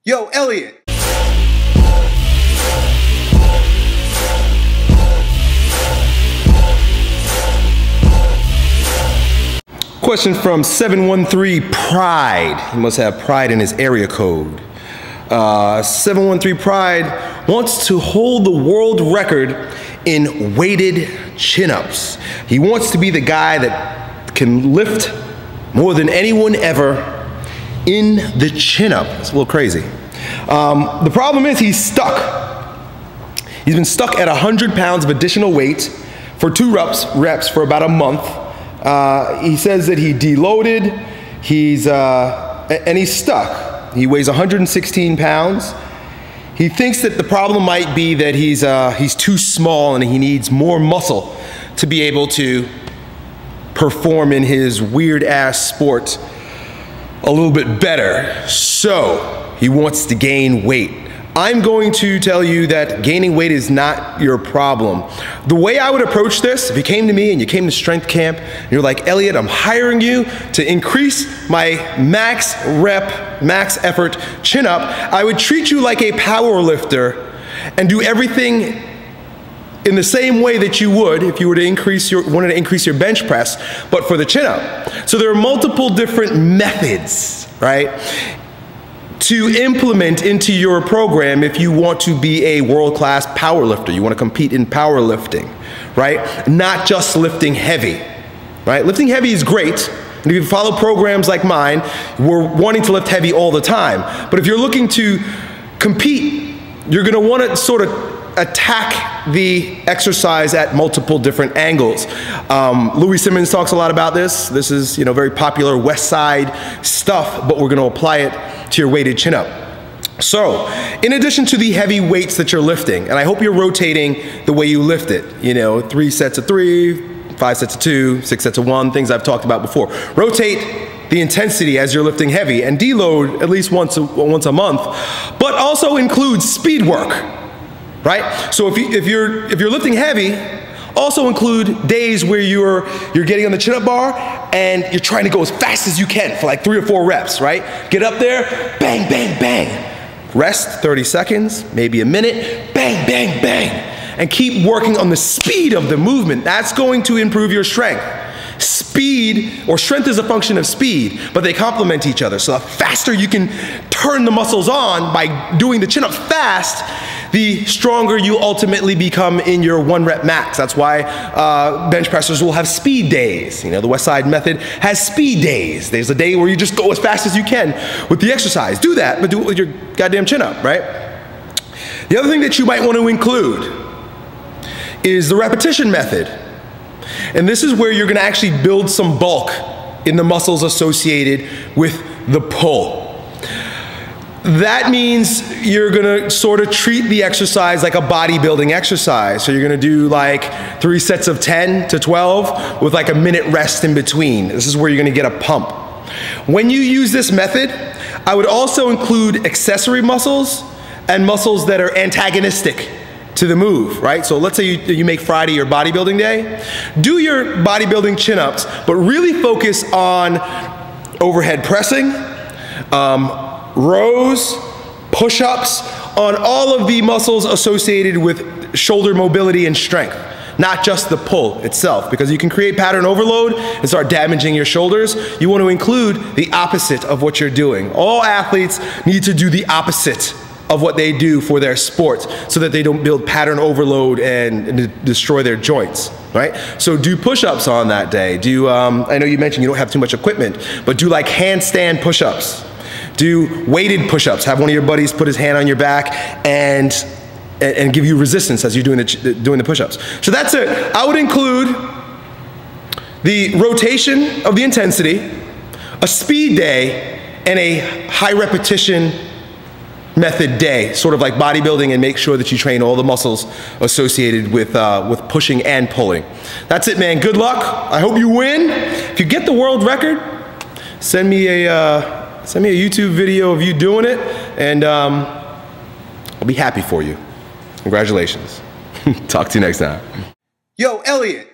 Yo, Elliot. Question from 713 Pride. He must have pride in his area code. 713 Pride wants to hold the world record in weighted chin-ups. He wants to be the guy that can lift more than anyone ever in the chin-up. It's a little crazy. The problem is he's stuck. He's been stuck at 100 pounds of additional weight for 2 reps for about a month. He says that he deloaded, and he's stuck. He weighs 116 pounds. He thinks that the problem might be that he's too small and he needs more muscle to be able to perform in his weird ass sport a little bit better. So he wants to gain weight. I'm going to tell you that gaining weight is not your problem. The way I would approach this, if you came to me and you came to strength camp, and you're like, Elliot, I'm hiring you to increase my max rep, max effort chin up, I would treat you like a power lifter and do everything in the same way that you would if you were to wanted to increase your bench press, but for the chin up. So there are multiple different methods, right, to implement into your program if you want to be a world-class power lifter. You want to compete in powerlifting, right? Not just lifting heavy, right? Lifting heavy is great. And if you follow programs like mine, we're wanting to lift heavy all the time. But if you're looking to compete, you're going to want to sort of attack the exercise at multiple different angles. Louis Simmons talks a lot about this. This is, very popular West Side stuff, but we're going to apply it to your weighted chin up. So, in addition to the heavy weights that you're lifting, and I hope you're rotating the way you lift it, 3 sets of 3, 5 sets of 2, 6 sets of 1, things I've talked about before. Rotate the intensity as you're lifting heavy and deload at least once a month, but also include speed work, right? So if you're lifting heavy, also include days where you're getting on the chin-up bar and you're trying to go as fast as you can for like 3 or 4 reps, right? Get up there, bang, bang, bang. Rest 30 seconds, maybe a minute, bang, bang, bang. And keep working on the speed of the movement. That's going to improve your strength. Speed, or strength is a function of speed, but they complement each other. So the faster you can turn the muscles on by doing the chin-up fast, the stronger you ultimately become in your 1 rep max. That's why bench pressers will have speed days. The West Side method has speed days. There's a day where you just go as fast as you can with the exercise. Do that, but do it with your goddamn chin up, right? The other thing that you might want to include is the repetition method. And this is where you're going to actually build some bulk in the muscles associated with the pull. That means you're gonna sort of treat the exercise like a bodybuilding exercise. So you're gonna do like 3 sets of 10 to 12 with like a minute rest in between. This is where you're gonna get a pump. When you use this method, I would also include accessory muscles and muscles that are antagonistic to the move, right? So let's say you make Friday your bodybuilding day. Do your bodybuilding chin-ups, but really focus on overhead pressing, rows, push-ups, on all of the muscles associated with shoulder mobility and strength, not just the pull itself, because you can create pattern overload and start damaging your shoulders. You want to include the opposite of what you're doing. All athletes need to do the opposite of what they do for their sport so that they don't build pattern overload and destroy their joints, right? So do push-ups on that day. I know you mentioned you don't have too much equipment, but do like handstand push-ups. Do weighted push-ups. Have one of your buddies put his hand on your back and give you resistance as you're doing the push-ups. So that's it. I would include the rotation of the intensity, a speed day, and a high repetition method day, sort of like bodybuilding, and make sure that you train all the muscles associated with pushing and pulling. That's it, man. Good luck. I hope you win. If you get the world record, send me a YouTube video of you doing it, and I'll be happy for you. Congratulations. Talk to you next time. Yo, Elliot.